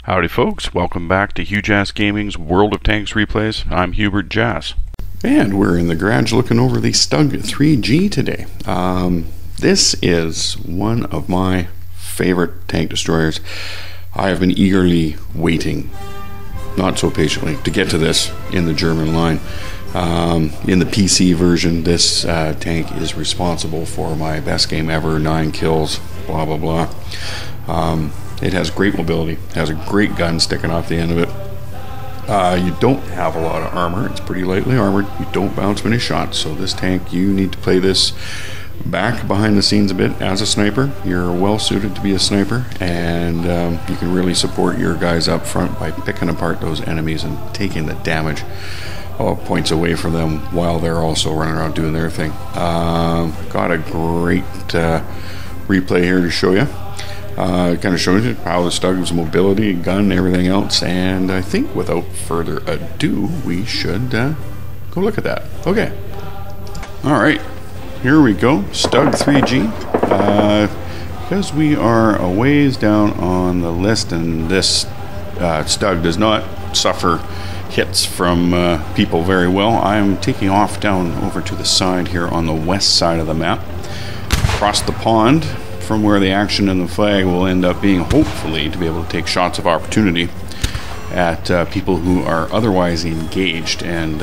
Howdy folks, welcome back to Huge Ass Gaming's World of Tanks replays. I'm Hubert Jazz. And we're in the garage looking over the StugG 3G today. This is one of my favorite tank destroyers. I have been eagerly waiting, not so patiently, to get to this in the German line. In the PC version, this tank is responsible for my best game ever, 9 kills, blah blah blah. It has great mobility, has a great gun sticking off the end of it. You don't have a lot of armor, it's pretty lightly armored, you don't bounce many shots, so this tank, you need to play this back behind the scenes a bit as a sniper. You're well suited to be a sniper, and you can really support your guys up front by picking apart those enemies and taking the damage points away from them while they're also running around doing their thing. Got a great replay here to show you. It kind of shows you how the StugG's mobility, gun, everything else, and I think without further ado, we should go look at that. Okay. Alright, here we go, StugG 3G. Because we are a ways down on the list, and this StugG does not suffer hits from people very well, I am taking off down over to the side here on the west side of the map, across the pond, from where the action and the flag will end up being, hopefully, to be able to take shots of opportunity at people who are otherwise engaged and,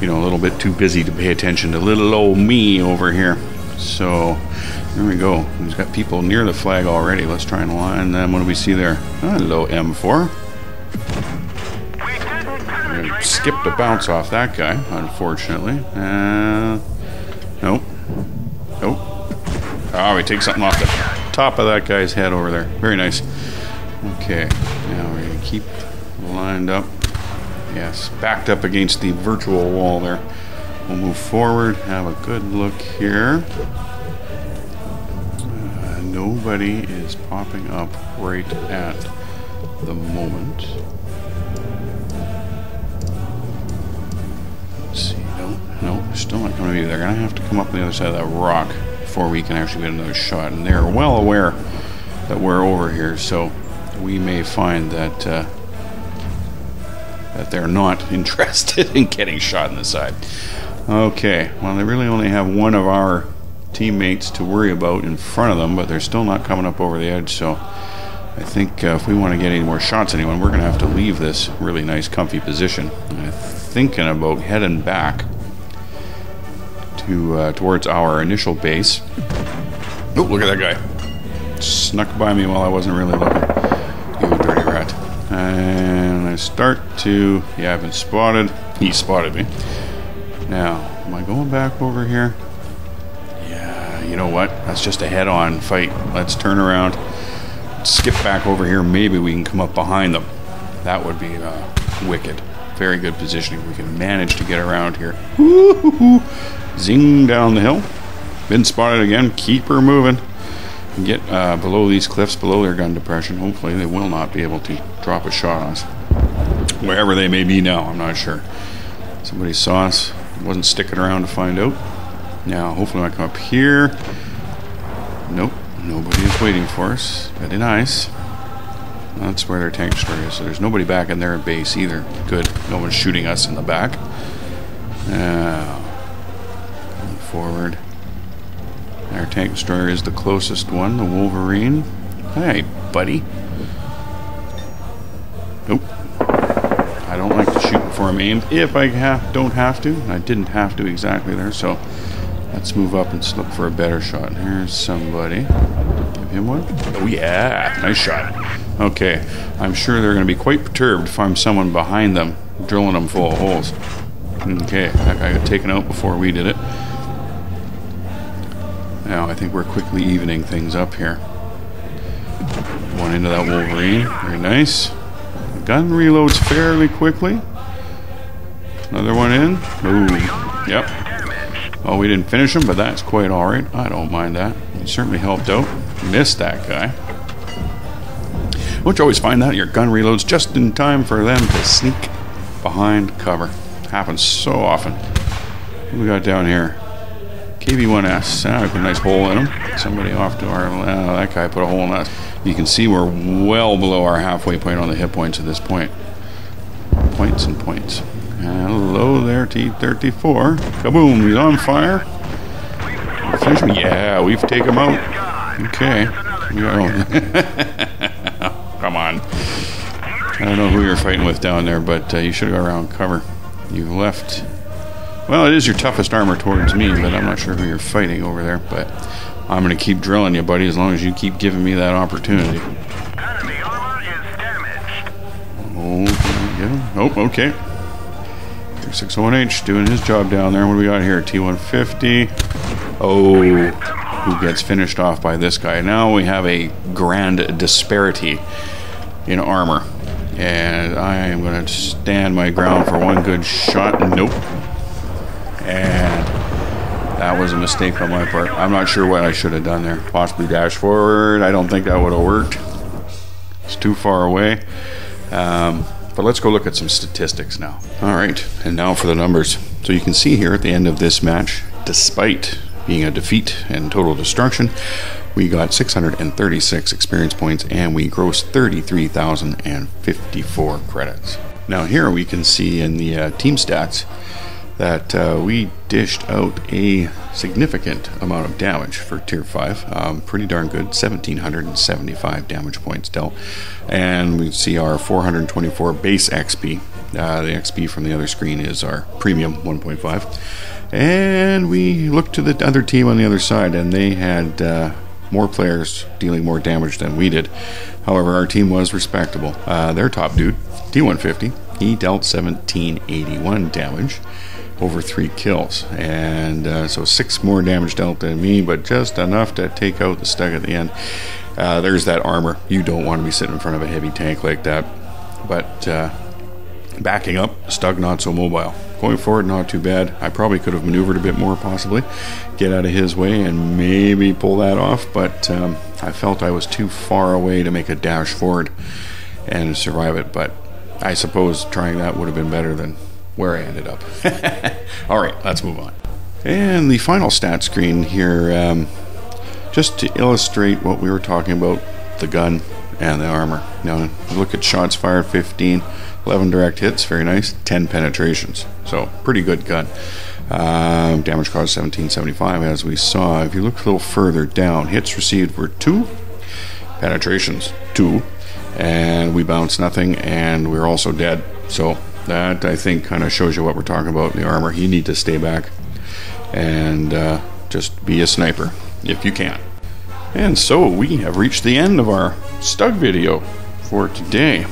you know, a little bit too busy to pay attention to little old me over here. So, there we go. We've got people near the flag already. Let's try and align them. What do we see there? Hello, M4. Skipped a bounce off that guy, unfortunately. Nope. Nope. Oh, we take something off the top of that guy's head over there. Very nice. Okay, now we're going to keep lined up. Yes, backed up against the virtual wall there. We'll move forward, have a good look here. Nobody is popping up right at the moment. Let's see. No, still not going to be. They're going to have to come up on the other side of that rock before we can actually get another shot, and they're well aware that we're over here, so we may find that that they're not interested in getting shot in the side. Okay, well, they really only have one of our teammates to worry about in front of them, but they're still not coming up over the edge, so I think if we want to get any more shots at anyone, we're going to have to leave this really nice comfy position. I'm thinking about heading back to towards our initial base. Oh, look at that guy. Snuck by me while I wasn't really looking. You dirty rat. And I start to... Yeah, I've been spotted. He spotted me. Now, am I going back over here? Yeah, you know what? That's just a head-on fight. Let's turn around. Skip back over here. Maybe we can come up behind them. That would be wicked. Very good positioning. We can manage to get around here. Woo-hoo-hoo. Zing down the hill. Been spotted again. Keep her moving. Get below these cliffs, below their gun depression. Hopefully they will not be able to drop a shot on us. Wherever they may be now, I'm not sure. Somebody saw us. Wasn't sticking around to find out. Now, hopefully I come up here. Nope. Nobody is waiting for us. Very nice. That's where their tank destroyer is. So there's nobody back in their base either. Good. No one's shooting us in the back. Now, forward. Our tank destroyer is the closest one, the Wolverine. Hey, buddy. Nope. I don't like to shoot before I'm aimed if I don't have to. I didn't have to exactly there, so let's move up and look for a better shot. Here's somebody. Give him one. Oh yeah, nice shot. Okay, I'm sure they're going to be quite perturbed if I'm someone behind them, drilling them full of holes. Okay, that guy got taken out before we did it. Now I think we're quickly evening things up here. One into that Wolverine. Very nice. The gun reloads fairly quickly. Another one in. Ooh. Yep. Oh, we didn't finish him, but that's quite alright. I don't mind that. It certainly helped out. Missed that guy. Don't you always find that? Your gun reloads just in time for them to sneak behind cover. Happens so often. What do we got down here? KV1S. Put a nice hole in him. Somebody off to our... that guy put a hole in us. You can see we're well below our halfway point on the hit points at this point. Points and points. Hello there, T-34. Kaboom, he's on fire. Finish me. Yeah, we've taken him out. Okay. Come on. I don't know who you're fighting with down there, but you should have got around cover. You left. Well, it is your toughest armor towards me, but I'm not sure who you're fighting over there. But I'm going to keep drilling you, buddy, as long as you keep giving me that opportunity. Enemy armor is damaged. Oh, okay. 361H doing his job down there. What do we got here? T150. Oh, who gets finished off by this guy. Now we have a grand disparity in armor. And I am going to stand my ground for one good shot. Nope. And that was a mistake on my part. I'm not sure what I should have done there. Possibly dash forward. I don't think that would have worked. It's too far away. But let's go look at some statistics now. All right, and now for the numbers. So you can see here at the end of this match, despite being a defeat and total destruction, we got 636 experience points and we grossed 33,054 credits. Now here we can see in the team stats that we dished out a significant amount of damage for tier 5. Pretty darn good, 1,775 damage points dealt. And we see our 424 base XP. The XP from the other screen is our premium 1.5. And we looked to the other team on the other side, and they had more players dealing more damage than we did. However, our team was respectable. Their top dude, T150, he dealt 1,781 damage over 3 kills, and so 6 more damage dealt than me, but just enough to take out the StugG at the end. There's that armor. You don't want to be sitting in front of a heavy tank like that. But backing up, StugG not so mobile. Going forward, not too bad. I probably could have maneuvered a bit more, possibly get out of his way and maybe pull that off, but I felt I was too far away to make a dash forward and survive it. But I suppose trying that would have been better than where I ended up. Alright, let's move on. And the final stat screen here, just to illustrate what we were talking about, the gun and the armor. Now, look at shots fired, 15, 11 direct hits, very nice, 10 penetrations. So, pretty good gun. Damage caused 1,775, as we saw. If you look a little further down, hits received were 2, penetrations 2, and we bounced nothing, and we're also dead. So, that, I think, kind of shows you what we're talking about in the armor. You need to stay back and just be a sniper, if you can. And so, we have reached the end of our StugG video for today.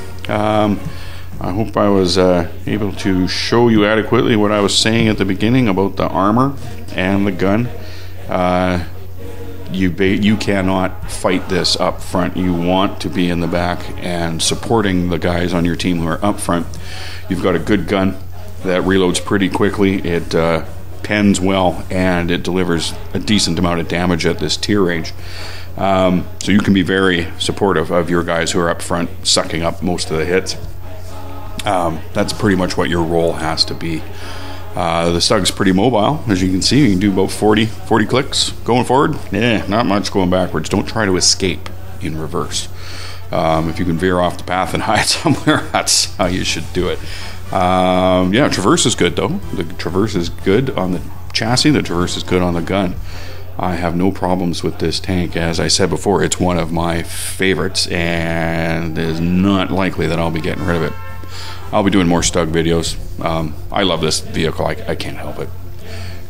I hope I was able to show you adequately what I was saying at the beginning about the armor and the gun. You cannot fight this up front. You want to be in the back and supporting the guys on your team who are up front. You've got a good gun that reloads pretty quickly. It pens well, and it delivers a decent amount of damage at this tier range. So you can be very supportive of your guys who are up front, sucking up most of the hits. That's pretty much what your role has to be. The StugG's pretty mobile, as you can see. You can do about 40 clicks going forward. Not much going backwards. Don't try to escape in reverse. If you can veer off the path and hide somewhere, that's how you should do it. Yeah, traverse is good though. The traverse is good on the chassis. The traverse is good on the gun. I have no problems with this tank. As I said before, it's one of my favorites, and it is not likely that I'll be getting rid of it. I'll be doing more StugG videos. I love this vehicle. I can't help it.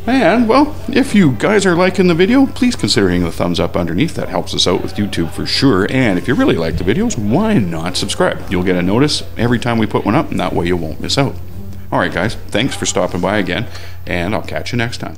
And, well, if you guys are liking the video, please consider hitting the thumbs up underneath. That helps us out with YouTube for sure. And if you really like the videos, why not subscribe? You'll get a notice every time we put one up, and that way you won't miss out. Alright guys, thanks for stopping by again, and I'll catch you next time.